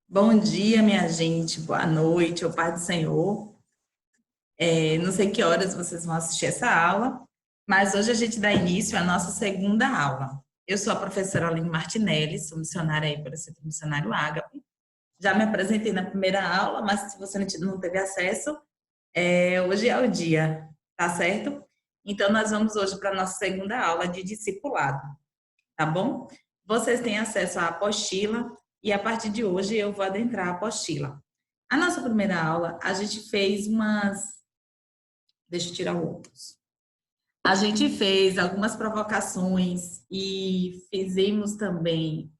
Bom dia, minha gente. Boa noite, ô Pai do Senhor. Não sei que horas vocês vão assistir essa aula, mas hoje a gente dá início à nossa segunda aula. Eu sou a professora Aline Martinelli, sou missionária aí pelo Centro Missionário Ágape. Já me apresentei na primeira aula, mas se você não teve acesso, hoje é o dia, tá certo? Então, nós vamos hoje para a nossa segunda aula de discipulado, tá bom? Vocês têm acesso à apostila e a partir de hoje eu vou adentrar a apostila. A nossa primeira aula, a gente fez umas. Deixa eu tirar o óculos. A gente fez algumas provocações e fizemos também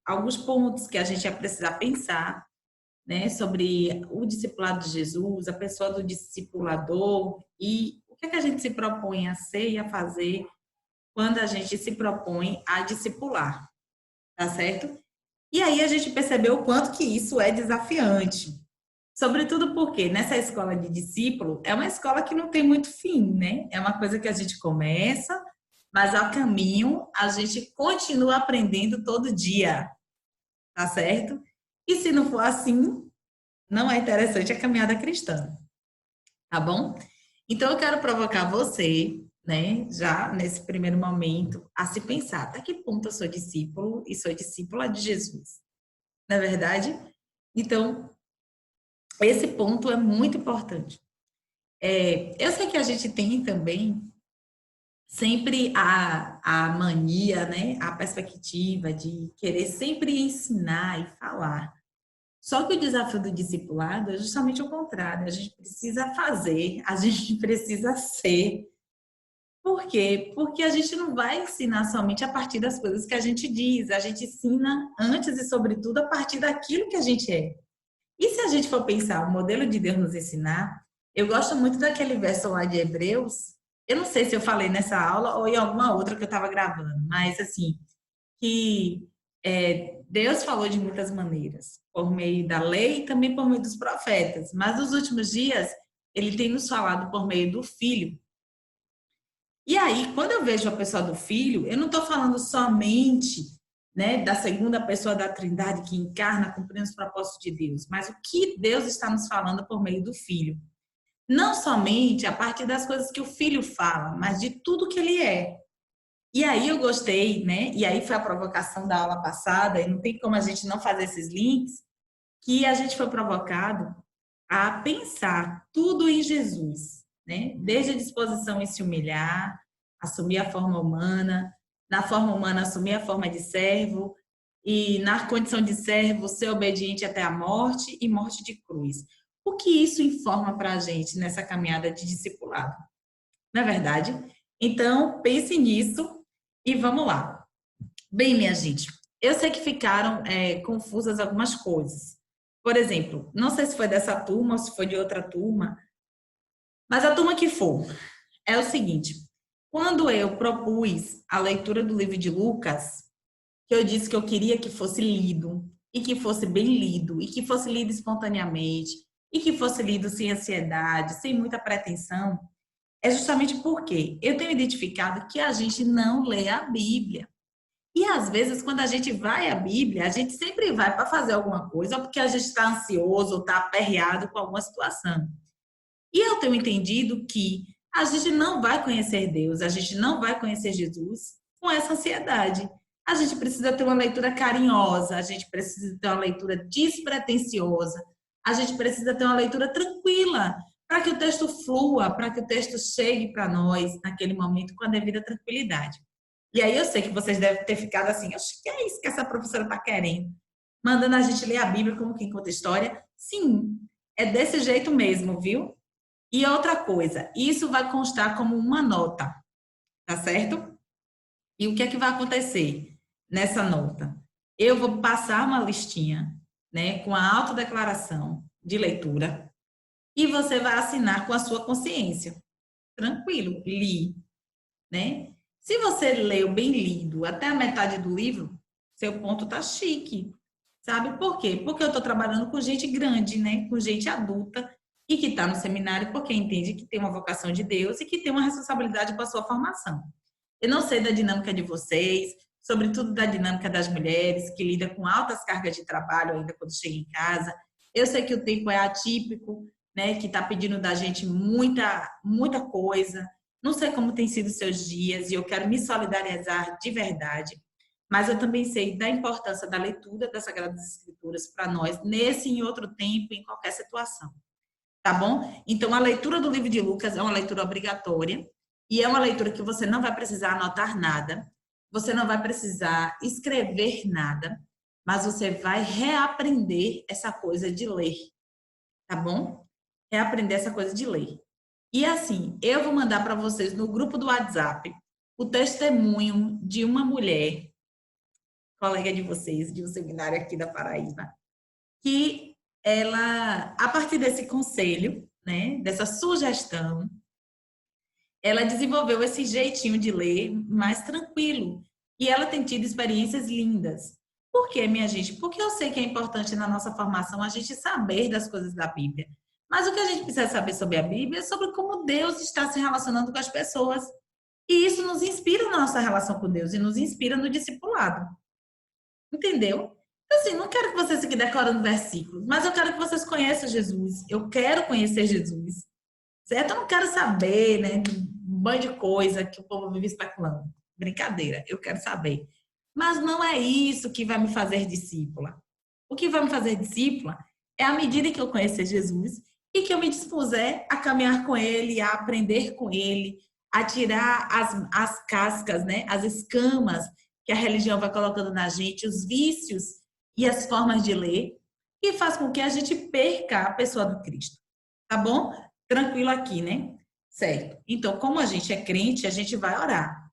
alguns pontos que a gente ia precisar pensar, né, sobre o discipulado de Jesus, a pessoa do discipulador e o que é que a gente se propõe a ser e a fazer quando a gente se propõe a discipular, tá certo? E aí a gente percebeu o quanto que isso é desafiante. Sobretudo porque nessa escola de discípulo é uma escola que não tem muito fim, né? É uma coisa que a gente começa, mas ao caminho a gente continua aprendendo todo dia, tá certo? E se não for assim, não é interessante a caminhada cristã, tá bom? Então eu quero provocar você, né, já nesse primeiro momento, a se pensar, até que ponto eu sou discípulo e sou discípula de Jesus? Não é verdade? Então, esse ponto é muito importante. Eu sei que a gente tem também sempre a mania, né, a perspectiva de querer sempre ensinar e falar. Só que o desafio do discipulado é justamente o contrário. A gente precisa fazer, a gente precisa ser. Por quê? Porque a gente não vai ensinar somente a partir das coisas que a gente diz. A gente ensina antes e, sobretudo, a partir daquilo que a gente é. E se a gente for pensar o modelo de Deus nos ensinar, eu gosto muito daquele verso lá de Hebreus. Eu não sei se eu falei nessa aula ou em alguma outra que eu estava gravando, mas assim, que Deus falou de muitas maneiras, por meio da lei e também por meio dos profetas. Mas nos últimos dias, ele tem nos falado por meio do Filho. E aí, quando eu vejo a pessoa do Filho, eu não estou falando somente, né, da segunda pessoa da Trindade que encarna cumprindo os propósitos de Deus, mas o que Deus está nos falando por meio do Filho. Não somente a partir das coisas que o Filho fala, mas de tudo que ele é. E aí eu gostei, né? E aí foi a provocação da aula passada, e não tem como a gente não fazer esses links, que a gente foi provocado a pensar tudo em Jesus, né? Desde a disposição em se humilhar, assumir a forma humana, na forma humana assumir a forma de servo e na condição de servo ser obediente até a morte e morte de cruz. O que isso informa para a gente nessa caminhada de discipulado? Não é verdade? Então, pense nisso e vamos lá. Bem, minha gente, eu sei que ficaram confusas algumas coisas. Por exemplo, não sei se foi dessa turma ou se foi de outra turma, mas a turma que for, é o seguinte: quando eu propus a leitura do livro de Lucas, que eu disse que eu queria que fosse lido, e que fosse bem lido, e que fosse lido espontaneamente, e que fosse lido sem ansiedade, sem muita pretensão, é justamente porque eu tenho identificado que a gente não lê a Bíblia. E às vezes, quando a gente vai à Bíblia, a gente sempre vai para fazer alguma coisa, ou porque a gente está ansioso, ou está aperreado com alguma situação. E eu tenho entendido que a gente não vai conhecer Deus, a gente não vai conhecer Jesus com essa ansiedade. A gente precisa ter uma leitura carinhosa, a gente precisa ter uma leitura despretensiosa, a gente precisa ter uma leitura tranquila, para que o texto flua, para que o texto chegue para nós naquele momento com a devida tranquilidade. E aí eu sei que vocês devem ter ficado assim, acho que é isso que essa professora está querendo, mandando a gente ler a Bíblia como quem conta história. Sim, é desse jeito mesmo, viu? E outra coisa, isso vai constar como uma nota, tá certo? E o que é que vai acontecer nessa nota? Eu vou passar uma listinha, né, com a autodeclaração de leitura e você vai assinar com a sua consciência. Tranquilo, li, né? Se você leu bem lido até a metade do livro, seu ponto tá chique. Sabe por quê? Porque eu estou trabalhando com gente grande, né? Com gente adulta e que está no seminário porque entende que tem uma vocação de Deus e que tem uma responsabilidade com a sua formação. Eu não sei da dinâmica de vocês, sobretudo da dinâmica das mulheres, que lida com altas cargas de trabalho ainda quando chega em casa. Eu sei que o tempo é atípico, né, que está pedindo da gente muita coisa. Não sei como tem sido seus dias e eu quero me solidarizar de verdade, mas eu também sei da importância da leitura das Sagradas Escrituras para nós, nesse e em outro tempo, em qualquer situação. Tá bom? Então, a leitura do livro de Lucas é uma leitura obrigatória e é uma leitura que você não vai precisar anotar nada, você não vai precisar escrever nada, mas você vai reaprender essa coisa de ler, tá bom? Reaprender essa coisa de ler. E assim, eu vou mandar para vocês no grupo do WhatsApp o testemunho de uma mulher, colega de vocês, de um seminário aqui da Paraíba, que ela, a partir desse conselho, né, dessa sugestão, ela desenvolveu esse jeitinho de ler mais tranquilo. E ela tem tido experiências lindas. Por quê, minha gente? Porque eu sei que é importante na nossa formação a gente saber das coisas da Bíblia. Mas o que a gente precisa saber sobre a Bíblia é sobre como Deus está se relacionando com as pessoas. E isso nos inspira na nossa relação com Deus e nos inspira no discipulado. Entendeu? Então, assim, não quero que vocês fiquem decorando versículos, mas eu quero que vocês conheçam Jesus. Eu quero conhecer Jesus. Certo? Eu não quero saber, né, um banho de coisa que o povo vive especulando. Brincadeira, eu quero saber. Mas não é isso que vai me fazer discípula. O que vai me fazer discípula é à medida que eu conhecer Jesus e que eu me dispuser a caminhar com Ele, a aprender com Ele, a tirar as cascas, né, as escamas que a religião vai colocando na gente, os vícios e as formas de ler, que faz com que a gente perca a pessoa do Cristo. Tá bom? Tranquilo aqui, né? Certo. Então, como a gente é crente, a gente vai orar.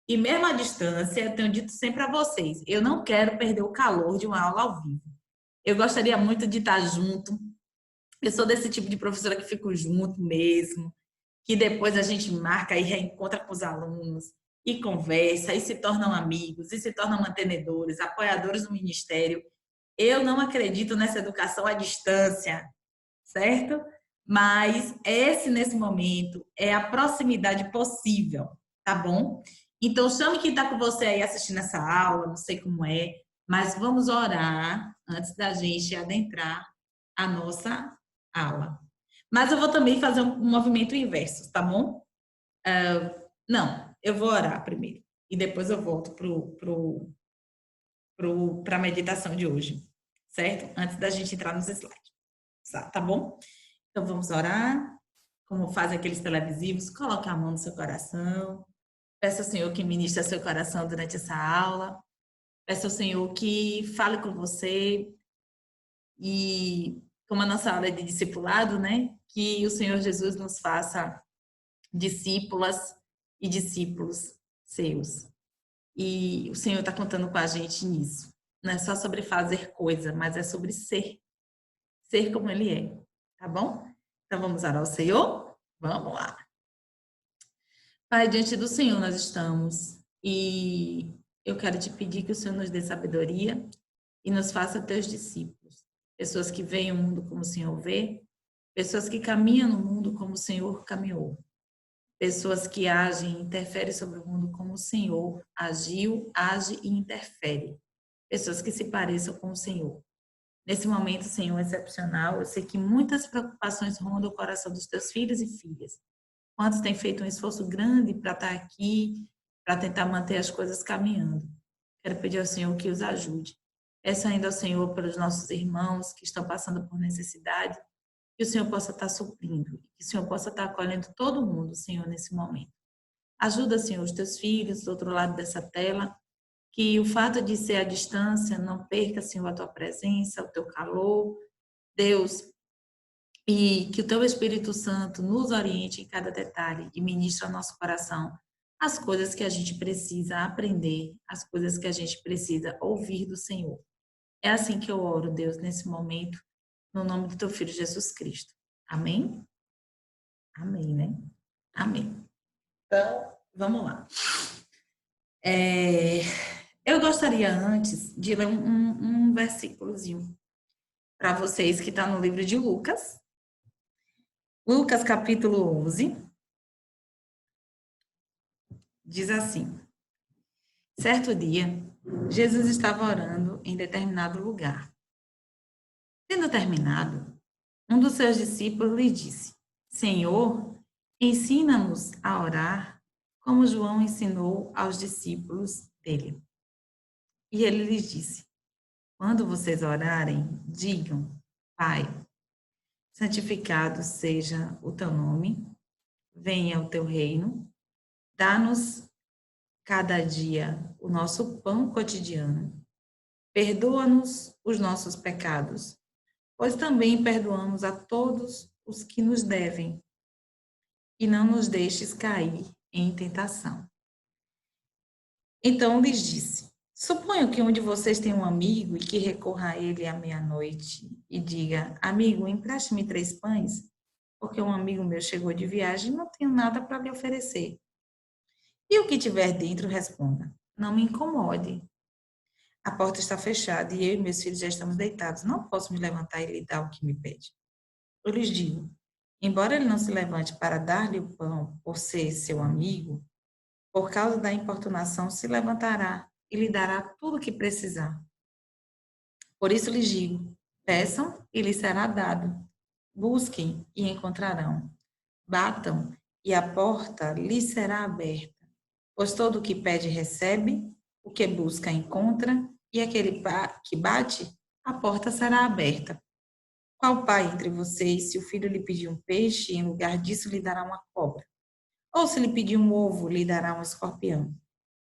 E mesmo à distância, eu tenho dito sempre a vocês, eu não quero perder o calor de uma aula ao vivo. Eu gostaria muito de estar junto. Eu sou desse tipo de professora que fico junto mesmo, que depois a gente marca e reencontra com os alunos, e conversa, e se tornam amigos, e se tornam mantenedores, apoiadores do ministério. Eu não acredito nessa educação à distância, certo? Mas nesse momento, é a proximidade possível, tá bom? Então, chame quem está com você aí assistindo essa aula, não sei como é, mas vamos orar antes da gente adentrar a nossa aula. Mas eu vou também fazer um movimento inverso, tá bom? Não, eu vou orar primeiro e depois eu volto para a meditação de hoje, certo? Antes da gente entrar nos slides, tá bom? Então vamos orar, como fazem aqueles televisivos, coloque a mão no seu coração, peça ao Senhor que ministre seu coração durante essa aula, peça ao Senhor que fale com você e, como a nossa aula é de discipulado, né, que o Senhor Jesus nos faça discípulas e discípulos seus. E o Senhor está contando com a gente nisso. Não é só sobre fazer coisa, mas é sobre ser. Ser como Ele é. Tá bom? Então vamos orar ao Senhor? Vamos lá. Pai, diante do Senhor nós estamos. E eu quero te pedir que o Senhor nos dê sabedoria e nos faça teus discípulos. Pessoas que veem o mundo como o Senhor vê. Pessoas que caminham no mundo como o Senhor caminhou. Pessoas que agem e interferem sobre o mundo como o Senhor agiu, age e interfere. Pessoas que se pareçam com o Senhor. Nesse momento, Senhor, excepcional, eu sei que muitas preocupações rondam o coração dos teus filhos e filhas. Quantos têm feito um esforço grande para estar aqui, para tentar manter as coisas caminhando. Quero pedir ao Senhor que os ajude. Peço ainda ao Senhor pelos nossos irmãos que estão passando por necessidade, que o Senhor possa estar suprindo, que o Senhor possa estar acolhendo todo mundo, Senhor, nesse momento. Ajuda, Senhor, os teus filhos do outro lado dessa tela, que o fato de ser à distância não perca, Senhor, a tua presença, o teu calor, Deus, e que o teu Espírito Santo nos oriente em cada detalhe e ministre ao nosso coração as coisas que a gente precisa aprender, as coisas que a gente precisa ouvir do Senhor. É assim que eu oro, Deus, nesse momento, no nome do teu Filho Jesus Cristo. Amém? Amém, né? Amém. Então, vamos lá. Eu gostaria antes de ler um versículozinho para vocês que está no livro de Lucas. Lucas, capítulo 11. Diz assim: certo dia, Jesus estava orando em determinado lugar. Tendo terminado, um dos seus discípulos lhe disse: Senhor, ensina-nos a orar, como João ensinou aos discípulos dele. E ele lhes disse: Quando vocês orarem, digam: Pai, santificado seja o teu nome, venha o teu reino, dá-nos cada dia o nosso pão cotidiano, perdoa-nos os nossos pecados, pois também perdoamos a todos os que nos devem, e não nos deixes cair em tentação. Então lhes disse: Suponho que um de vocês tem um amigo e que recorra a ele à meia-noite e diga: Amigo, empreste-me 3 pães, porque um amigo meu chegou de viagem e não tenho nada para lhe oferecer. E o que tiver dentro, responda: Não me incomode. A porta está fechada e eu e meus filhos já estamos deitados. Não posso me levantar e lhe dar o que me pede. Eu lhes digo: embora ele não se levante para dar-lhe o pão por ser seu amigo, por causa da importunação se levantará e lhe dará tudo o que precisar. Por isso lhes digo: peçam e lhes será dado. Busquem e encontrarão. Batam e a porta lhes será aberta. Pois todo o que pede recebe, o que busca encontra, e aquele que bate, a porta será aberta. Qual pai entre vocês, se o filho lhe pedir um peixe, em lugar disso lhe dará uma cobra? Ou se lhe pedir um ovo, lhe dará um escorpião?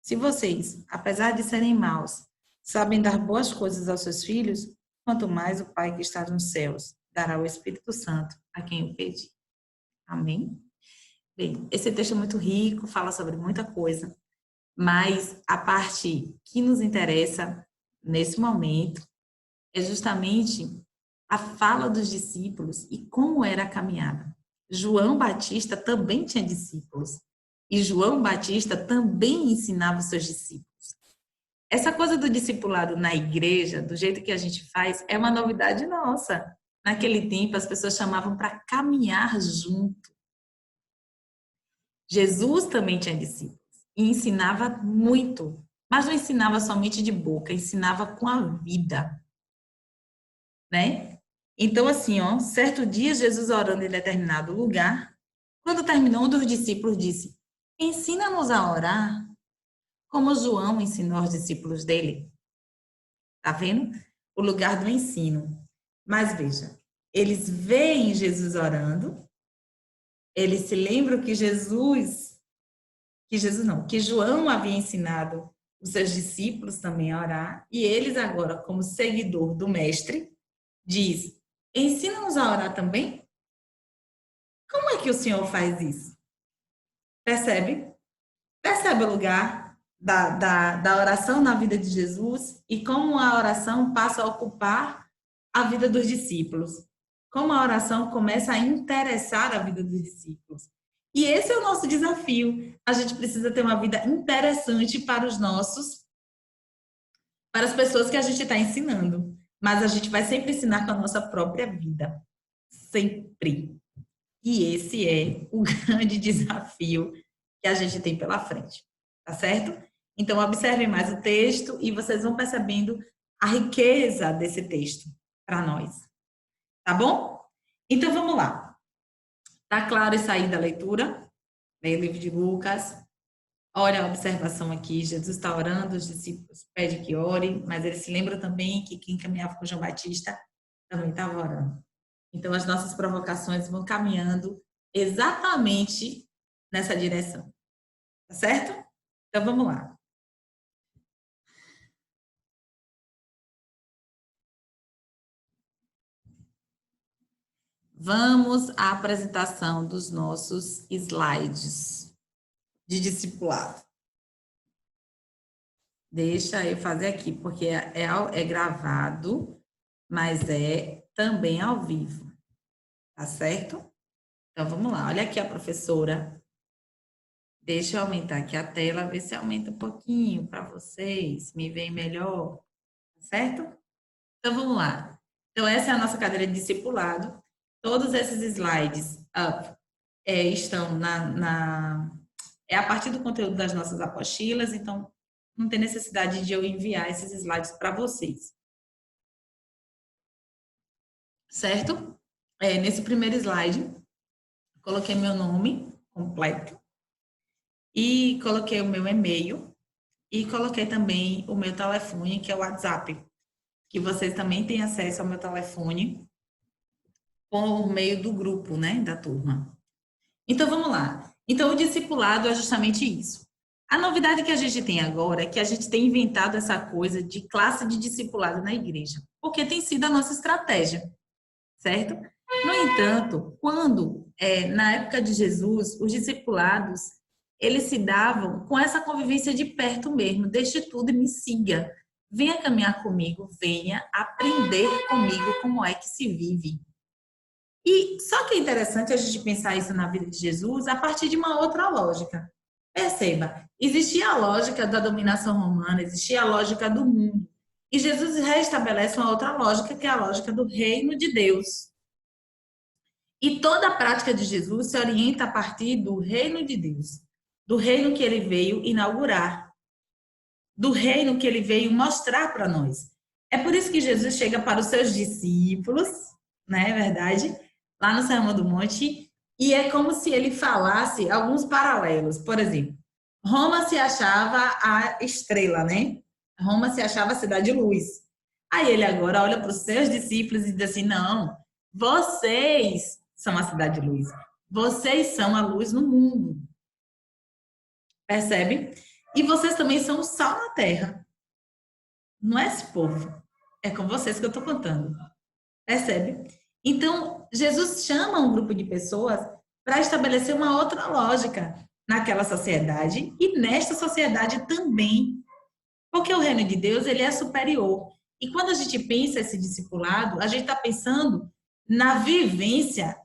Se vocês, apesar de serem maus, sabem dar boas coisas aos seus filhos, quanto mais o Pai que está nos céus dará o Espírito Santo a quem o pedir. Amém? Bem, esse texto é muito rico, fala sobre muita coisa, mas a parte que nos interessa nesse momento é justamente a fala dos discípulos e como era a caminhada. João Batista também tinha discípulos e João Batista também ensinava os seus discípulos. Essa coisa do discipulado na igreja, do jeito que a gente faz, é uma novidade nossa. Naquele tempo, as pessoas chamavam para caminhar junto. Jesus também tinha discípulos e ensinava muito, mas não ensinava somente de boca, ensinava com a vida, né? Então, assim, ó, certo dia, Jesus orando em determinado lugar, quando terminou, um dos discípulos disse: Ensina-nos a orar, como João ensinou aos discípulos dele. Tá vendo? O lugar do ensino. Mas veja, eles veem Jesus orando, eles se lembram que João havia ensinado os seus discípulos também a orar, e eles agora, como seguidor do mestre, diz: ensina-nos a orar também? Como é que o Senhor faz isso? Percebe? Percebe o lugar da oração na vida de Jesus e como a oração passa a ocupar a vida dos discípulos. Como a oração começa a interessar a vida dos discípulos. E esse é o nosso desafio. A gente precisa ter uma vida interessante para para as pessoas que a gente está ensinando. Mas a gente vai sempre ensinar com a nossa própria vida. Sempre. E esse é o grande desafio que a gente tem pela frente. Tá certo? Então, observem mais o texto e vocês vão percebendo a riqueza desse texto para nós. Tá bom? Então, vamos lá. Tá claro isso aí da leitura? Leia o livro de Lucas. Olha a observação aqui. Jesus está orando, os discípulos pedem que ore, mas ele se lembra também que quem caminhava com João Batista também estava orando. Então, as nossas provocações vão caminhando exatamente nessa direção. Tá certo? Então, vamos lá. Vamos à apresentação dos nossos slides de discipulado. Deixa eu fazer aqui, porque é gravado, mas é também ao vivo. Tá certo? Então, vamos lá. Olha aqui a professora. Deixa eu aumentar aqui a tela, ver se aumenta um pouquinho para vocês, me veem melhor. Tá certo? Então, vamos lá. Então, essa é a nossa cadeira de discipulado. Todos esses slides estão é a partir do conteúdo das nossas apostilas. Então, não tem necessidade de eu enviar esses slides para vocês. Certo? Nesse primeiro slide, coloquei meu nome completo e coloquei o meu e-mail e coloquei também o meu telefone, que é o WhatsApp, que vocês também têm acesso ao meu telefone por meio do grupo, né, da turma. Então, vamos lá. Então, o discipulado é justamente isso. A novidade que a gente tem agora é que a gente tem inventado essa coisa de classe de discipulado na igreja, porque tem sido a nossa estratégia, certo? No entanto, na época de Jesus, os discipulados, eles se davam com essa convivência de perto mesmo, deixe tudo e me siga. Venha caminhar comigo, venha aprender comigo como é que se vive. E só que é interessante a gente pensar isso na vida de Jesus a partir de uma outra lógica. Perceba, existia a lógica da dominação romana, existia a lógica do mundo. E Jesus restabelece uma outra lógica, que é a lógica do reino de Deus. E toda a prática de Jesus se orienta a partir do reino de Deus, do reino que ele veio inaugurar, do reino que ele veio mostrar para nós. É por isso que Jesus chega para os seus discípulos, não é verdade? Lá no Sermão do Monte, e é como se ele falasse alguns paralelos. Por exemplo, Roma se achava a estrela, né? Roma se achava a cidade-luz. Aí ele agora olha para os seus discípulos e diz assim: não, vocês são a cidade-luz. Vocês são a luz no mundo. Percebe? E vocês também são o sal na terra. Não é esse povo. É com vocês que eu estou contando. Percebe? Então, Jesus chama um grupo de pessoas para estabelecer uma outra lógica naquela sociedade e nesta sociedade também. Porque o reino de Deus, ele é superior. E quando a gente pensa esse discipulado, a gente está pensando na vivência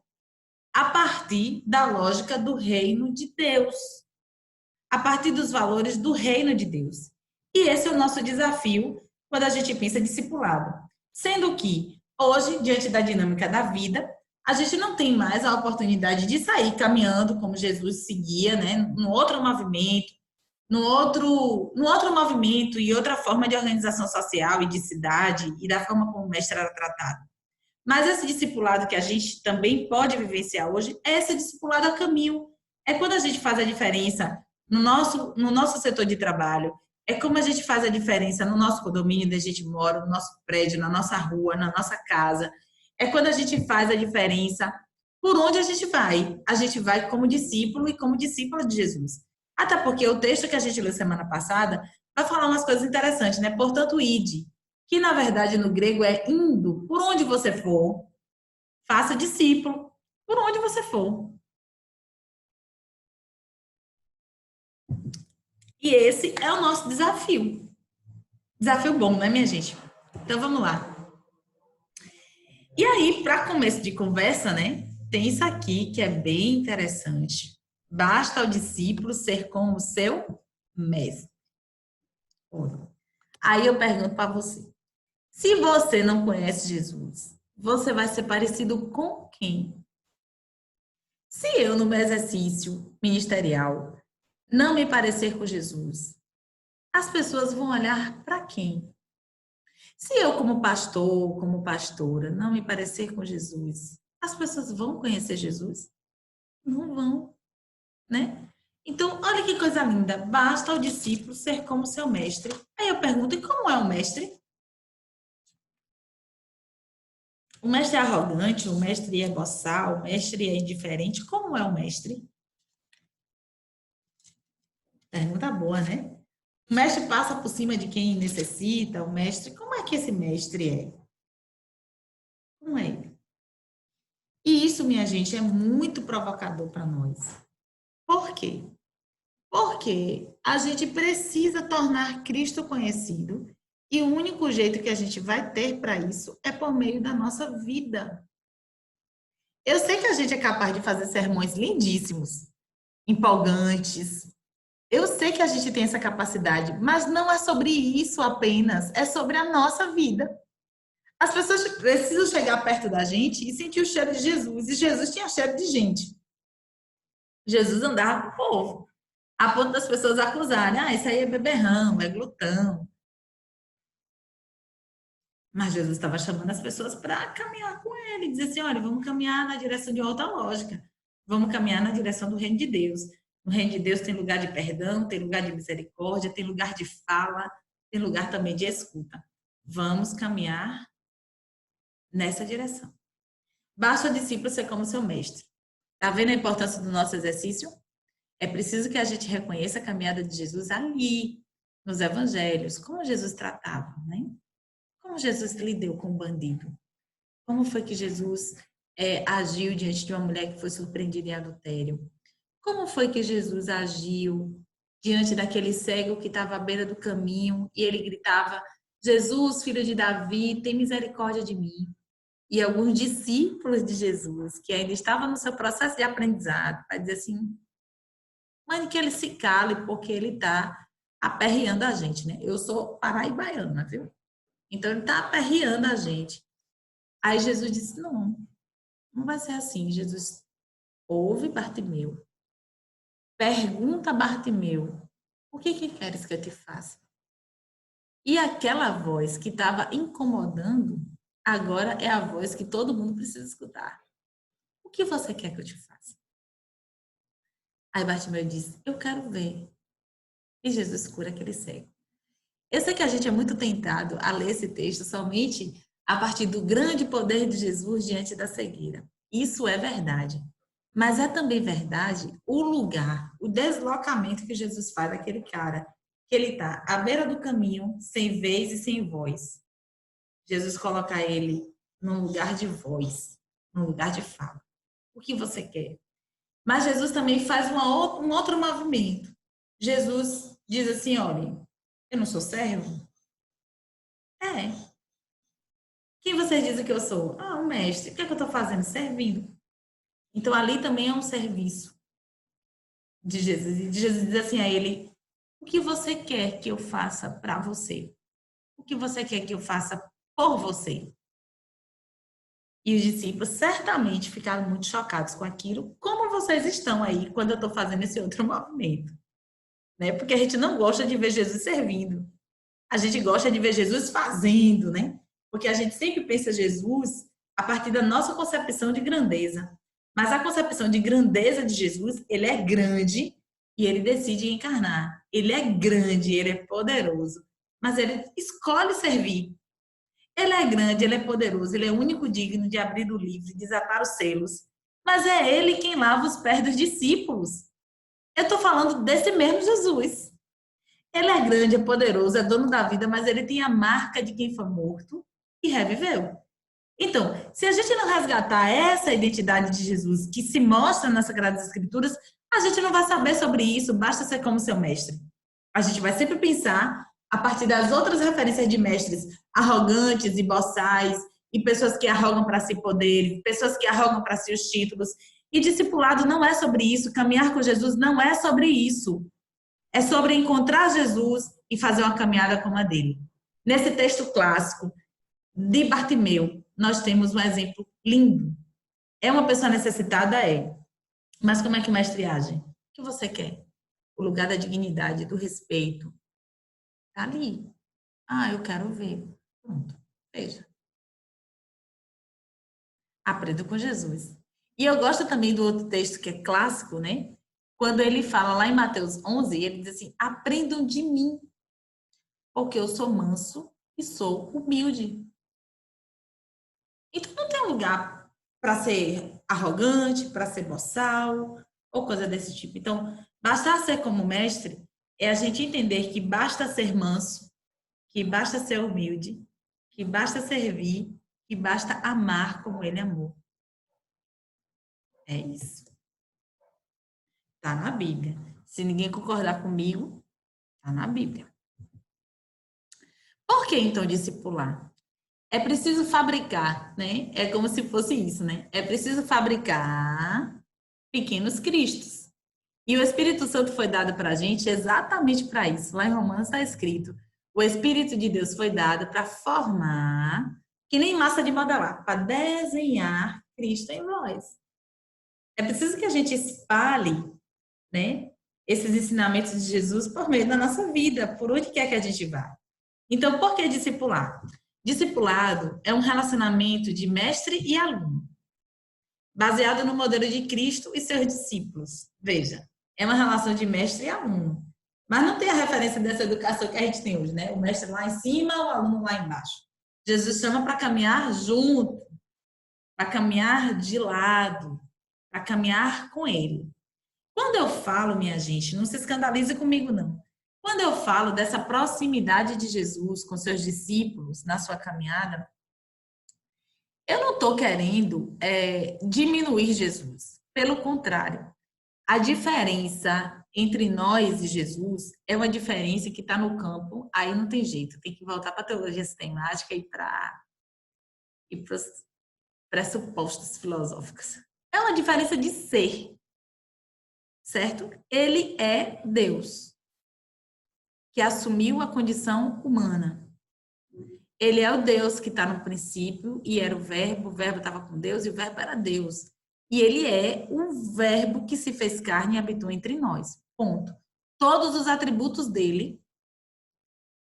a partir da lógica do reino de Deus, a partir dos valores do reino de Deus. E esse é o nosso desafio quando a gente pensa discipulado. Sendo que, hoje, diante da dinâmica da vida, a gente não tem mais a oportunidade de sair caminhando como Jesus seguia, né, num outro movimento, num outro movimento e outra forma de organização social e de cidade e da forma como o mestre era tratado. Mas esse discipulado que a gente também pode vivenciar hoje é esse discipulado a caminho. É quando a gente faz a diferença no nosso setor de trabalho, é como a gente faz a diferença no nosso condomínio onde a gente mora, no nosso prédio, na nossa rua, na nossa casa. É quando a gente faz a diferença por onde a gente vai. A gente vai como discípulo e como discípula de Jesus. Até porque o texto que a gente leu semana passada vai falar umas coisas interessantes, né? Portanto, ide, que na verdade no grego é indo, por onde você for, faça discípulo, por onde você for. E esse é o nosso desafio. Desafio bom, né, minha gente? Então vamos lá. E aí, para começo de conversa, né, tem isso aqui que é bem interessante. Basta ao discípulo ser como o seu mestre. Aí eu pergunto para você: se você não conhece Jesus, você vai ser parecido com quem? Se eu, no meu exercício ministerial, não me parecer com Jesus, as pessoas vão olhar para quem? Se eu, como pastor, como pastora, não me parecer com Jesus, as pessoas vão conhecer Jesus? Não vão, né? Então, olha que coisa linda. Basta ao discípulo ser como seu mestre. Aí eu pergunto: e como é o mestre? O mestre é arrogante, o mestre é boçal, o mestre é indiferente. Como é o mestre? Pergunta boa, né? O mestre passa por cima de quem necessita, o mestre. Como é que esse mestre é? Como é ele? E isso, minha gente, é muito provocador para nós. Por quê? Porque a gente precisa tornar Cristo conhecido e o único jeito que a gente vai ter para isso é por meio da nossa vida. Eu sei que a gente é capaz de fazer sermões lindíssimos, empolgantes. Eu sei que a gente tem essa capacidade, mas não é sobre isso apenas, é sobre a nossa vida. As pessoas precisam chegar perto da gente e sentir o cheiro de Jesus. E Jesus tinha cheiro de gente. Jesus andava com o povo. A ponto das pessoas acusarem, isso aí é beberrão, é glutão. Mas Jesus estava chamando as pessoas para caminhar com ele, dizer assim, olha, vamos caminhar na direção de outra lógica. Vamos caminhar na direção do reino de Deus. No reino de Deus tem lugar de perdão, tem lugar de misericórdia, tem lugar de fala, tem lugar também de escuta. Vamos caminhar nessa direção. Basta o discípulo ser como seu mestre. Está vendo a importância do nosso exercício? É preciso que a gente reconheça a caminhada de Jesus ali, nos evangelhos, como Jesus tratava, né? Como Jesus lidou com o bandido? Como foi que Jesus agiu diante de uma mulher que foi surpreendida em adultério? Como foi que Jesus agiu diante daquele cego que estava à beira do caminho e ele gritava: Jesus, filho de Davi, tem misericórdia de mim. E alguns discípulos de Jesus, que ainda estavam no seu processo de aprendizado, vai dizer assim: mãe, que ele se cale, porque ele está aperreando a gente, né? Eu sou paraibaiana, viu? Então ele está aperreando a gente. Aí Jesus disse: não, não vai ser assim. Jesus ouve Bartimeu, pergunta a Bartimeu: o que queres que eu te faça? E aquela voz que estava incomodando, agora é a voz que todo mundo precisa escutar. O que você quer que eu te faça? Aí Bartimeu disse: eu quero ver. E Jesus cura aquele cego. Eu sei que a gente é muito tentado a ler esse texto somente a partir do grande poder de Jesus diante da cegueira. Isso é verdade. Mas é também verdade o lugar, o deslocamento que Jesus faz daquele cara, que ele está à beira do caminho, sem vez e sem voz. Jesus coloca ele num lugar de voz, num lugar de fala. O que você quer? Mas Jesus também faz um outro movimento. Jesus diz assim, olha, eu não sou servo? É. Quem vocês dizem que eu sou? Ah, o mestre. O que é que eu estou fazendo? Servindo. Então, ali também é um serviço de Jesus. E Jesus diz assim a ele: o que você quer que eu faça para você? O que você quer que eu faça por você? E os discípulos certamente ficaram muito chocados com aquilo, como vocês estão aí quando eu estou fazendo esse outro movimento, né? Porque a gente não gosta de ver Jesus servindo, a gente gosta de ver Jesus fazendo, né? Porque a gente sempre pensa Jesus a partir da nossa concepção de grandeza. Mas a concepção de grandeza de Jesus, ele é grande e ele decide encarnar. Ele é grande, ele é poderoso, mas ele escolhe servir. Ele é grande, ele é poderoso, ele é o único digno de abrir o livro e desatar os selos. Mas é ele quem lava os pés dos discípulos. Eu estou falando desse mesmo Jesus. Ele é grande, é poderoso, é dono da vida, mas ele tem a marca de quem foi morto e reviveu. Então, se a gente não resgatar essa identidade de Jesus que se mostra nas Sagradas Escrituras, a gente não vai saber sobre isso, basta ser como seu mestre. A gente vai sempre pensar a partir das outras referências de mestres arrogantes e boçais, e pessoas que arrogam para si poder, pessoas que arrogam para si os títulos. E discipulado não é sobre isso, caminhar com Jesus não é sobre isso. É sobre encontrar Jesus e fazer uma caminhada como a dele. Nesse texto clássico de Bartimeu, nós temos um exemplo lindo. É uma pessoa necessitada? É. Mas como é que o mestre age? O que você quer? O lugar da dignidade, do respeito. Está ali. Ah, eu quero ver. Pronto. Veja. Aprenda com Jesus. E eu gosto também do outro texto que é clássico, né? Quando ele fala lá em Mateus 11, ele diz assim: aprendam de mim, porque eu sou manso e sou humilde. Então não tem lugar para ser arrogante, para ser boçal, ou coisa desse tipo. Então, bastar ser como mestre é a gente entender que basta ser manso, que basta ser humilde, que basta servir, que basta amar como ele amou. É isso. Está na Bíblia. Se ninguém concordar comigo, está na Bíblia. Por que então discipular? É preciso fabricar, né? É como se fosse isso, né? É preciso fabricar pequenos cristos. E o Espírito Santo foi dado para a gente exatamente para isso. Lá em Romanos está escrito: o Espírito de Deus foi dado para formar, que nem massa de modelar, para desenhar Cristo em nós. É preciso que a gente espalhe, né? esses ensinamentos de Jesus por meio da nossa vida, por onde quer que a gente vá. Então, por que discipular? Discipulado é um relacionamento de mestre e aluno, baseado no modelo de Cristo e seus discípulos. Veja, é uma relação de mestre e aluno. Mas não tem a referência dessa educação que a gente tem hoje, né? O mestre lá em cima, o aluno lá embaixo. Jesus chama para caminhar junto, para caminhar de lado, para caminhar com ele. Quando eu falo, minha gente, não se escandalize comigo, não. Quando eu falo dessa proximidade de Jesus com seus discípulos na sua caminhada, eu não estou querendo diminuir Jesus. Pelo contrário, a diferença entre nós e Jesus é uma diferença que está no campo, aí não tem jeito, tem que voltar para a teologia sistemática e para os pressupostos filosóficos. É uma diferença de ser, certo? Ele é Deus, que assumiu a condição humana. Ele é o Deus que está no princípio e era o verbo estava com Deus e o verbo era Deus. E ele é o verbo que se fez carne e habitou entre nós. Ponto. Todos os atributos dele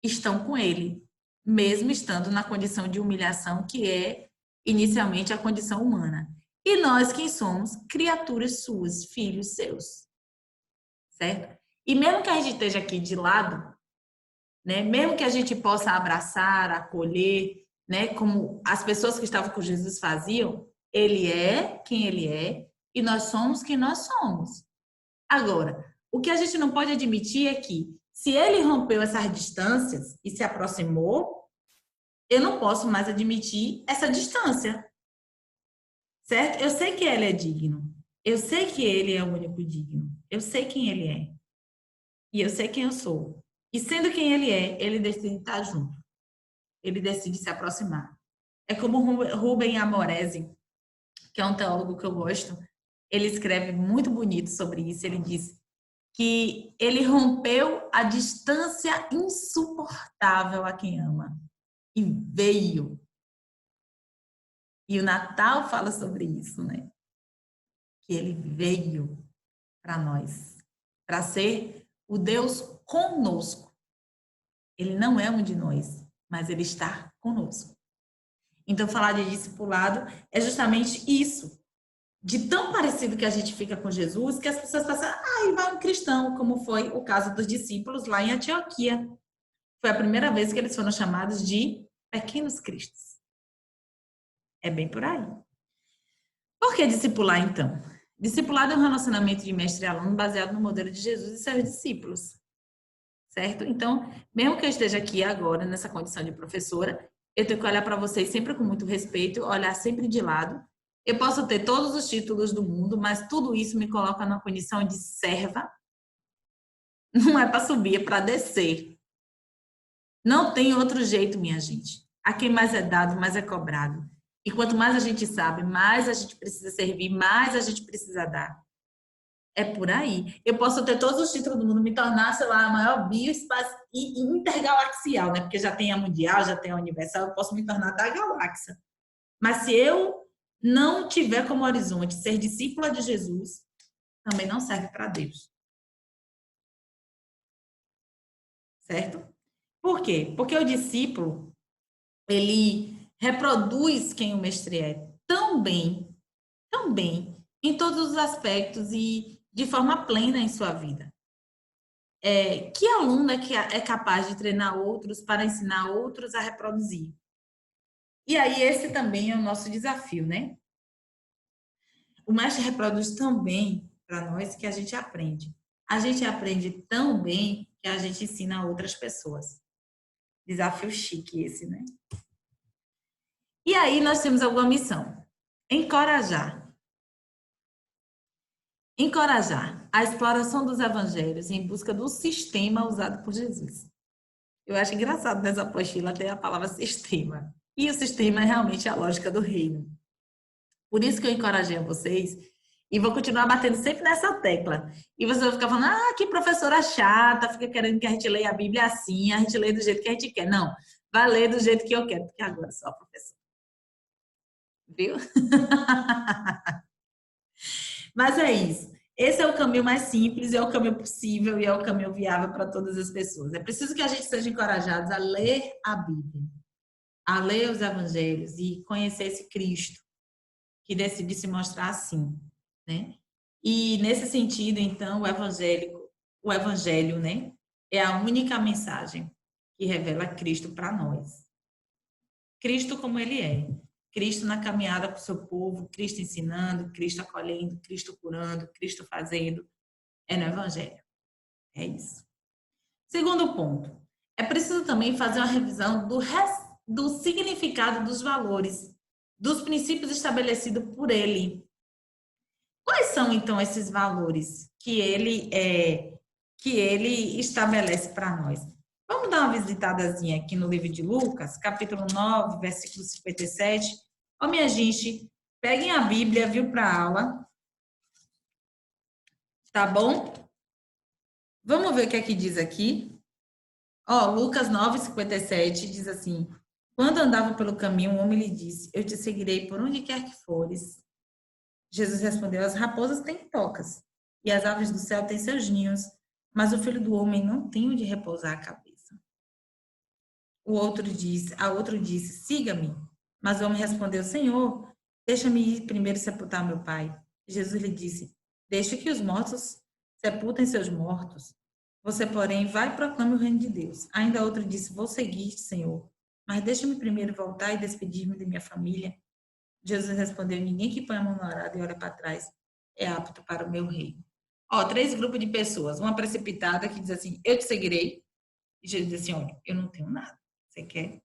estão com ele, mesmo estando na condição de humilhação que é inicialmente a condição humana. E nós quem somos? Criaturas suas, filhos seus. Certo? E mesmo que a gente esteja aqui de lado, né, mesmo que a gente possa abraçar, acolher, né, como as pessoas que estavam com Jesus faziam, ele é quem ele é e nós somos quem nós somos. Agora, o que a gente não pode admitir é que se ele rompeu essas distâncias e se aproximou, eu não posso mais admitir essa distância. Certo? Eu sei que ele é digno. Eu sei que ele é o único digno. Eu sei quem ele é. E eu sei quem eu sou. E sendo quem ele é, ele decide estar junto. Ele decide se aproximar. É como Rubem Amoresi, que é um teólogo que eu gosto, ele escreve muito bonito sobre isso. Ele diz que ele rompeu a distância insuportável a quem ama e veio. E o Natal fala sobre isso, né? Que ele veio para nós, para ser o Deus conosco. Ele não é um de nós, mas ele está conosco. Então, falar de discipulado é justamente isso. De tão parecido que a gente fica com Jesus, que as pessoas pensam, e vai um cristão, como foi o caso dos discípulos lá em Antioquia. Foi a primeira vez que eles foram chamados de pequenos cristos. É bem por aí. Por que discipular, então? Discipulado é um relacionamento de mestre e aluno baseado no modelo de Jesus e seus discípulos. Certo? Então, mesmo que eu esteja aqui agora, nessa condição de professora, eu tenho que olhar para vocês sempre com muito respeito, olhar sempre de lado. Eu posso ter todos os títulos do mundo, mas tudo isso me coloca numa condição de serva. Não é para subir, é para descer. Não tem outro jeito, minha gente. A quem mais é dado, mais é cobrado. E quanto mais a gente sabe, mais a gente precisa servir, mais a gente precisa dar. É por aí. Eu posso ter todos os títulos do mundo, me tornar, sei lá, a maior bioespacial e intergalaxial, né? Porque já tem a mundial, já tem a universal, eu posso me tornar da galáxia. Mas se eu não tiver como horizonte ser discípula de Jesus, também não serve para Deus. Certo? Por quê? Porque o discípulo, ele reproduz quem o mestre é tão bem, em todos os aspectos e de forma plena em sua vida. Que aluno é capaz de treinar outros para ensinar outros a reproduzir? E aí esse também é o nosso desafio, né? O mestre reproduz tão bem para nós que a gente aprende. A gente aprende tão bem que a gente ensina a outras pessoas. Desafio chique esse, né? E aí nós temos alguma missão. Encorajar a exploração dos evangelhos em busca do sistema usado por Jesus. Eu acho engraçado nessa apostila ter a palavra sistema. E o sistema é realmente a lógica do reino. Por isso que eu encorajei a vocês e vou continuar batendo sempre nessa tecla. E você vai ficar falando, que professora chata, fica querendo que a gente leia a Bíblia assim, a gente lê do jeito que a gente quer. Não, vai ler do jeito que eu quero, porque agora sou a professora. Viu? Mas é isso. Esse é o caminho mais simples, é o caminho possível e é o caminho viável para todas as pessoas. É preciso que a gente seja encorajados a ler a Bíblia, a ler os evangelhos e conhecer esse Cristo que decidiu se mostrar assim, né? E nesse sentido, então, o evangelho, né, é a única mensagem que revela Cristo para nós. Cristo como ele é. Cristo na caminhada com o seu povo, Cristo ensinando, Cristo acolhendo, Cristo curando, Cristo fazendo. É no evangelho. É isso. Segundo ponto, é preciso também fazer uma revisão do significado dos valores, dos princípios estabelecidos por ele. Quais são, então, esses valores que ele estabelece para nós? Vamos dar uma visitadazinha aqui no livro de Lucas, capítulo 9, versículo 57. Ó, minha gente, peguem a Bíblia, viu, para a aula. Tá bom? Vamos ver o que é que diz aqui. Ó, Lucas 9, 57 diz assim: Quando andava pelo caminho, um homem lhe disse: Eu te seguirei por onde quer que fores. Jesus respondeu: As raposas têm tocas, e as aves do céu têm seus ninhos, mas o filho do homem não tem onde repousar a cabeça. A outro disse: Siga-me. Mas o homem respondeu: Senhor, deixa-me ir primeiro sepultar meu pai. Jesus lhe disse: Deixe que os mortos sepultem seus mortos. Você, porém, vai e proclame o reino de Deus. Ainda outro disse: Vou seguir-te, Senhor, mas deixa-me primeiro voltar e despedir-me de minha família. Jesus respondeu: Ninguém que põe a mão no arado e olha para trás é apto para o meu reino. Ó, três grupos de pessoas. Uma precipitada que diz assim: Eu te seguirei. E Jesus diz assim: Olha, eu não tenho nada. Você quer?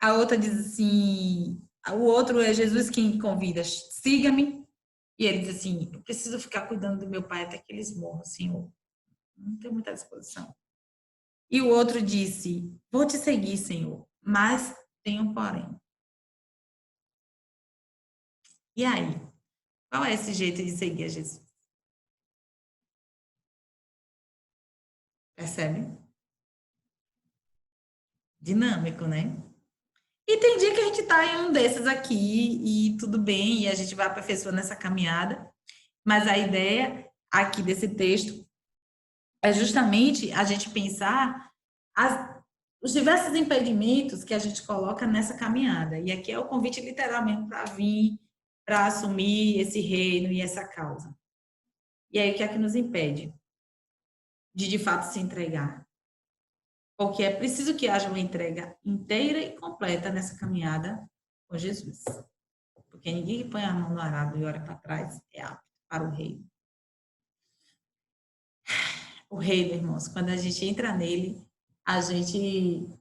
A outra diz assim: O outro é Jesus quem convida: Siga-me. E ele diz assim: Eu preciso ficar cuidando do meu pai até que eles morram, Senhor. Não tenho muita disposição. E o outro disse: Vou te seguir, Senhor, mas tenho um porém. E aí? Qual é esse jeito de seguir a Jesus? Percebe? Dinâmico, né? E tem dia que a gente tá em um desses aqui e tudo bem, e a gente vai aperfeiçoando essa caminhada, mas a ideia aqui desse texto é justamente a gente pensar os diversos impedimentos que a gente coloca nessa caminhada. E aqui é o convite literalmente para vir, para assumir esse reino e essa causa. E aí o que é que nos impede de fato se entregar? Porque é preciso que haja uma entrega inteira e completa nessa caminhada com Jesus. Porque ninguém que põe a mão no arado e olha para trás é apto para o reino. O reino, irmãos, quando a gente entra nele, a gente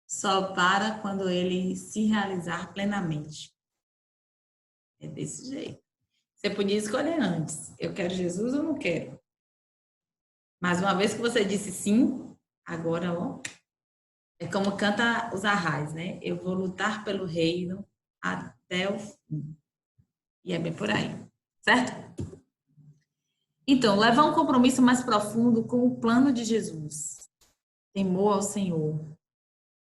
só para quando ele se realizar plenamente. É desse jeito. Você podia escolher antes. Eu quero Jesus ou não quero? Mas uma vez que você disse sim, agora, ó, é como canta os arrais, né? Eu vou lutar pelo reino até o fim. E é bem por aí, certo? Então, levar um compromisso mais profundo com o plano de Jesus. Temor ao Senhor.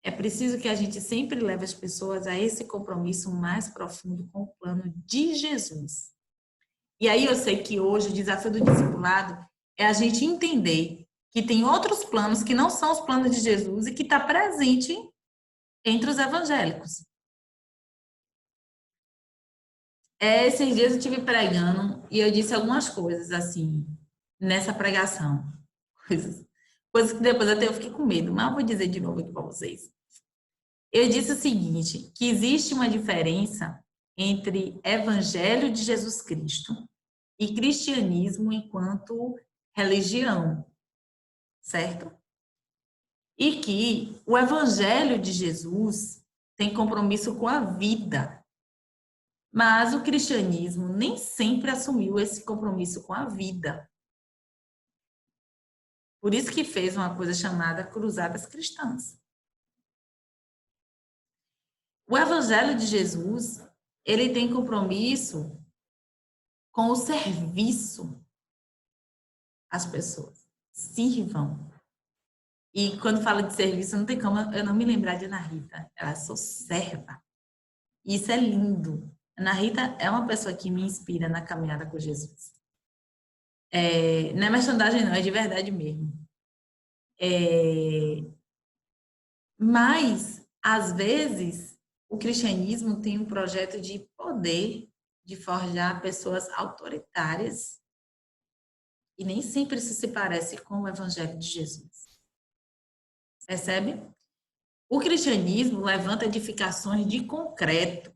É preciso que a gente sempre leve as pessoas a esse compromisso mais profundo com o plano de Jesus. E aí eu sei que hoje o desafio do discipulado é a gente entender que tem outros planos que não são os planos de Jesus e que está presente entre os evangélicos. Esses dias eu estive pregando e eu disse algumas coisas assim, nessa pregação. Coisas que depois até eu fiquei com medo, mas eu vou dizer de novo aqui para vocês. Eu disse o seguinte, que existe uma diferença entre Evangelho de Jesus Cristo e cristianismo enquanto religião, certo? E que o Evangelho de Jesus tem compromisso com a vida, mas o cristianismo nem sempre assumiu esse compromisso com a vida. Por isso que fez uma coisa chamada Cruzadas Cristãs. O Evangelho de Jesus, ele tem compromisso com o serviço às pessoas. Sirvam. E quando fala de serviço, não tem como eu não me lembrar de Ana Rita. Ela sou serva. E isso é lindo. Ana Rita é uma pessoa que me inspira na caminhada com Jesus. Não é merchandising, não, é de verdade mesmo. Mas, às vezes, o cristianismo tem um projeto de poder, de forjar pessoas autoritárias, e nem sempre isso se parece com o evangelho de Jesus. Percebe? O cristianismo levanta edificações de concreto,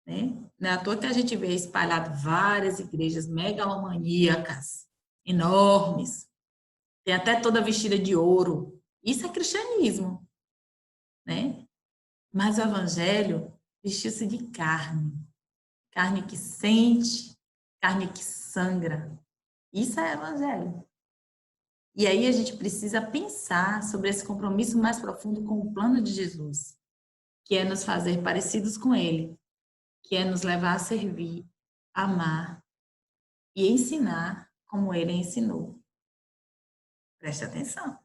né? Não é à toa que a gente vê espalhado várias igrejas megalomaníacas, enormes, tem até toda vestida de ouro. Isso é cristianismo, né? Mas o evangelho vestiu-se de carne, carne que sente, carne que sangra. Isso é evangelho. E aí a gente precisa pensar sobre esse compromisso mais profundo com o plano de Jesus, que é nos fazer parecidos com ele, que é nos levar a servir, amar e ensinar como ele ensinou. Preste atenção.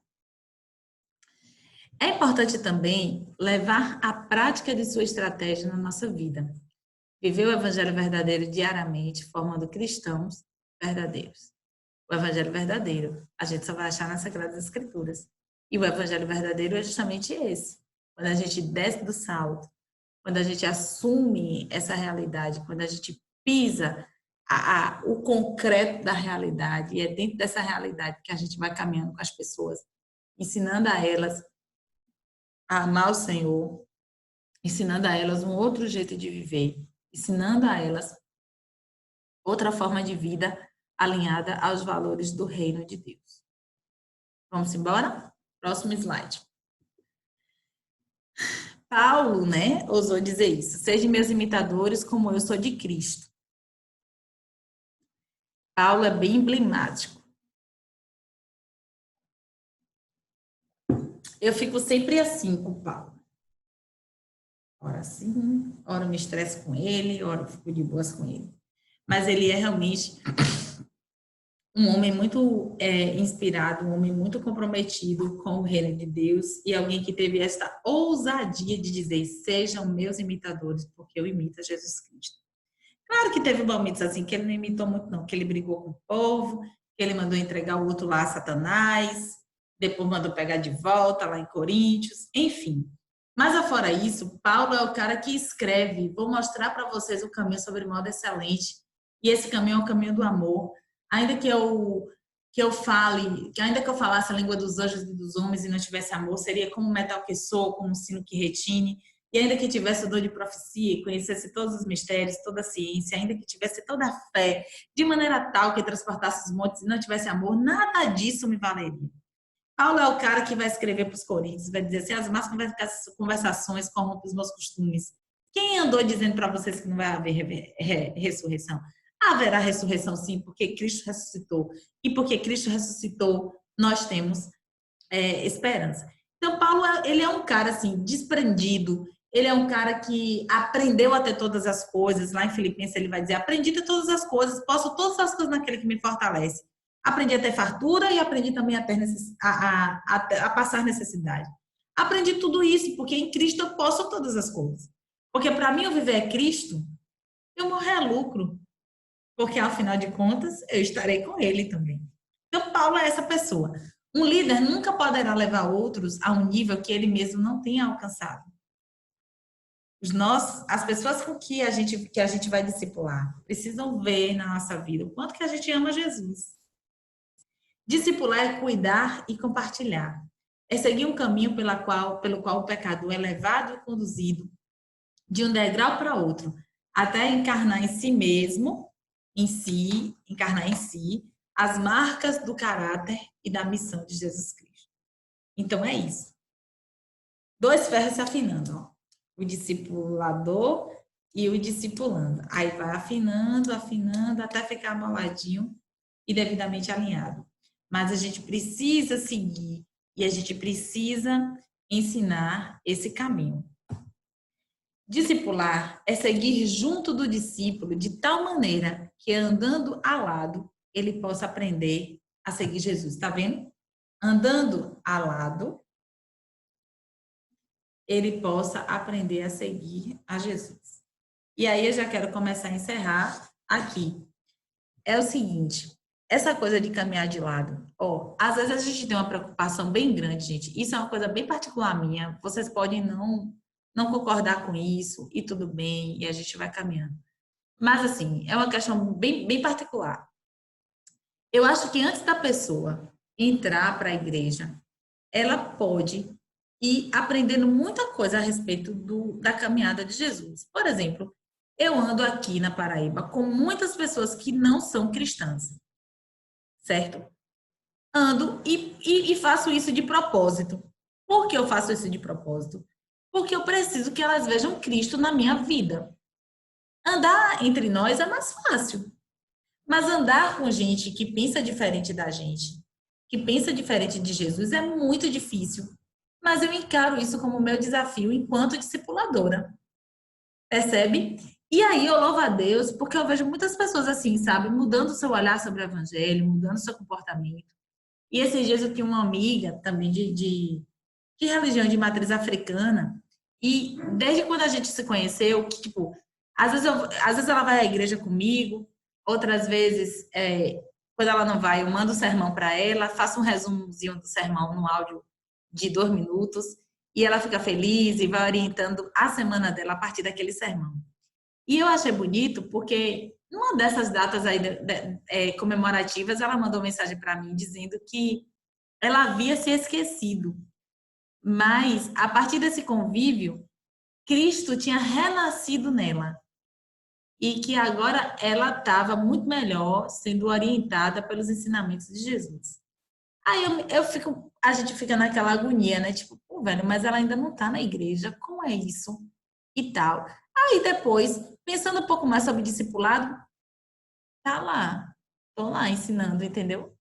É importante também levar a prática de sua estratégia na nossa vida. Viver o evangelho verdadeiro diariamente, formando cristãos verdadeiros. O evangelho verdadeiro, a gente só vai achar nas Sagradas Escrituras. E o evangelho verdadeiro é justamente esse. Quando a gente desce do salto, quando a gente assume essa realidade, quando a gente pisa o concreto da realidade, e é dentro dessa realidade que a gente vai caminhando com as pessoas, ensinando a elas a amar o Senhor, ensinando a elas um outro jeito de viver, ensinando a elas outra forma de vida alinhada aos valores do reino de Deus. Vamos embora? Próximo slide. Paulo, né, ousou dizer isso. Sejam meus imitadores como eu sou de Cristo. Paulo é bem emblemático. Eu fico sempre assim com o Paulo. Ora sim, ora me estresso com ele, ora fico de boas com ele. Mas ele é realmente um homem muito inspirado, um homem muito comprometido com o reino de Deus e alguém que teve esta ousadia de dizer: sejam meus imitadores, porque eu imito a Jesus Cristo. Claro que teve momentos assim que ele não imitou muito, não, que ele brigou com o povo, que ele mandou entregar o outro lá a Satanás, depois mandou pegar de volta lá em Coríntios, enfim. Mas afora isso, Paulo é o cara que escreve: vou mostrar para vocês o caminho sobre modo excelente, e esse caminho é o caminho do amor. Ainda que eu fale, que ainda que eu falasse a língua dos anjos e dos homens e não tivesse amor, seria como um metal que soa, como um sino que retine. E ainda que tivesse o dom de profecia e conhecesse todos os mistérios, toda a ciência, ainda que tivesse toda a fé, de maneira tal que transportasse os montes e não tivesse amor, nada disso me valeria. Paulo é o cara que vai escrever para os Coríntios, vai dizer assim: as más conversações corrompem os meus costumes. Quem andou dizendo para vocês que não vai haver ressurreição? Haverá ressurreição sim, porque Cristo ressuscitou. E porque Cristo ressuscitou, nós temos esperança. Então, Paulo, ele é um cara, assim, desprendido, ele é um cara que aprendeu a ter todas as coisas. Lá em Filipenses ele vai dizer: aprendi a ter todas as coisas, posso todas as coisas naquele que me fortalece. Aprendi a ter fartura e aprendi também a, ter a passar necessidade. Aprendi tudo isso, porque em Cristo eu posso todas as coisas. Porque para mim eu viver é Cristo, eu morrer é lucro. Porque afinal de contas eu estarei com ele também. Então, Paulo é essa pessoa. Um líder nunca poderá levar outros a um nível que ele mesmo não tenha alcançado. As pessoas com que a gente vai discipular precisam ver na nossa vida o quanto que a gente ama Jesus. Discipular é cuidar e compartilhar. É seguir um caminho pelo qual o pecador é levado e conduzido de um degrau para outro, até encarnar em si mesmo, encarnar em si as marcas do caráter e da missão de Jesus Cristo. Então é isso. Dois ferros se afinando, ó. O discipulador e o discipulando. Aí vai afinando, afinando, até ficar amoladinho e devidamente alinhado. Mas a gente precisa seguir e a gente precisa ensinar esse caminho. Discipular é seguir junto do discípulo de tal maneira que, andando ao lado, ele possa aprender a seguir Jesus. Tá vendo? Andando ao lado, ele possa aprender a seguir a Jesus. E aí eu já quero começar a encerrar aqui. É o seguinte: essa coisa de caminhar de lado, ó, às vezes a gente tem uma preocupação bem grande, gente. Isso é uma coisa bem particular minha. Vocês podem não concordar com isso e tudo bem, e a gente vai caminhando. Mas assim, é uma questão bem particular. Eu acho que antes da pessoa entrar para a igreja, ela pode ir aprendendo muita coisa a respeito da caminhada de Jesus. Por exemplo, eu ando aqui na Paraíba com muitas pessoas que não são cristãs, certo? Ando e faço isso de propósito. Por que eu faço isso de propósito? Porque eu preciso que elas vejam Cristo na minha vida. Andar entre nós é mais fácil, mas andar com gente que pensa diferente da gente, que pensa diferente de Jesus, é muito difícil. Mas eu encaro isso como meu desafio enquanto discipuladora. Percebe? E aí eu louvo a Deus porque eu vejo muitas pessoas assim, sabe? Mudando o seu olhar sobre o evangelho, mudando o seu comportamento. E esses dias eu tinha uma amiga também de religião de matriz africana. E desde quando a gente se conheceu, que, tipo, às vezes ela vai à igreja comigo, outras vezes, quando ela não vai, eu mando o sermão para ela, faço um resumozinho do sermão no áudio de 2 minutos, e ela fica feliz e vai orientando a semana dela a partir daquele sermão. E eu achei bonito porque numa dessas datas aí comemorativas, ela mandou mensagem para mim dizendo que ela havia se esquecido, mas a partir desse convívio, Cristo tinha renascido nela e que agora ela estava muito melhor sendo orientada pelos ensinamentos de Jesus. Aí a gente fica naquela agonia, né? Tipo, pô, velho, mas ela ainda não tá na igreja, como é isso? E tal. Aí depois, pensando um pouco mais sobre discipulado, tá lá, tô lá ensinando, entendeu?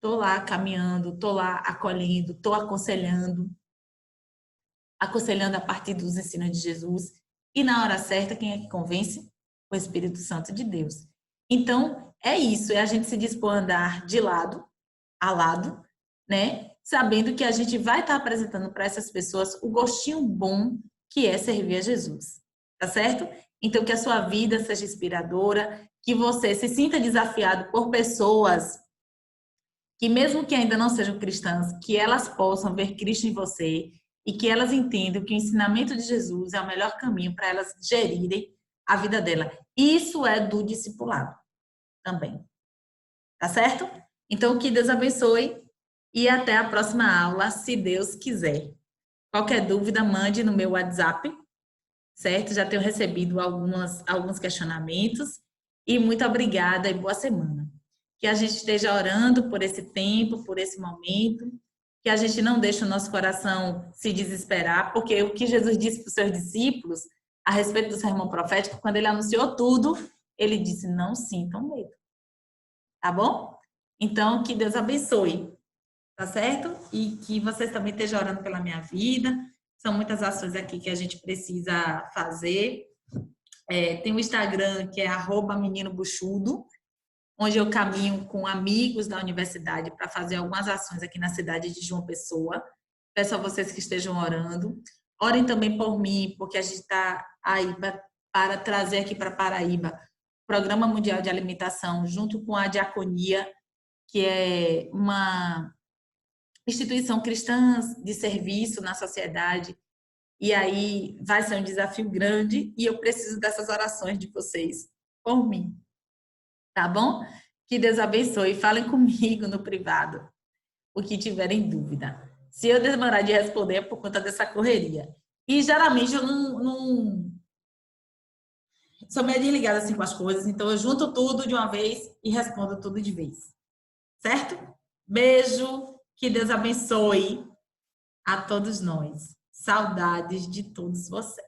Tô lá caminhando, tô lá acolhendo, tô aconselhando a partir dos ensinos de Jesus. E na hora certa, quem é que convence? O Espírito Santo de Deus. Então, é isso, é a gente se dispor a andar de lado a lado, né? Sabendo que a gente vai estar apresentando para essas pessoas o gostinho bom que é servir a Jesus. Tá certo? Então, que a sua vida seja inspiradora, que você se sinta desafiado por pessoas que, mesmo que ainda não sejam cristãs, que elas possam ver Cristo em você e que elas entendam que o ensinamento de Jesus é o melhor caminho para elas gerirem a vida dela. Isso é do discipulado também. Tá certo? Então, que Deus abençoe e até a próxima aula, se Deus quiser. Qualquer dúvida, mande no meu WhatsApp, certo? Já tenho recebido alguns questionamentos. E muito obrigada e boa semana. Que a gente esteja orando por esse tempo, por esse momento, que a gente não deixe o nosso coração se desesperar, porque o que Jesus disse para os seus discípulos a respeito do sermão profético, quando ele anunciou tudo, ele disse: não sintam medo. Tá bom? Então, que Deus abençoe, tá certo? E que vocês também estejam orando pela minha vida. São muitas ações aqui que a gente precisa fazer. Tem o Instagram, que é @meninobuchudo, onde eu caminho com amigos da universidade para fazer algumas ações aqui na cidade de João Pessoa. Peço a vocês que estejam orando. Orem também por mim, porque a gente está aí para trazer aqui para Paraíba o Programa Mundial de Alimentação, junto com a Diaconia, que é uma instituição cristã de serviço na sociedade. E aí vai ser um desafio grande e eu preciso dessas orações de vocês por mim. Tá bom? Que Deus abençoe. Falem comigo no privado o que tiverem dúvida. Se eu demorar de responder é por conta dessa correria. E geralmente eu não sou meio desligada assim com as coisas, então eu junto tudo de uma vez e respondo tudo de vez. Certo? Beijo, que Deus abençoe a todos nós. Saudades de todos vocês.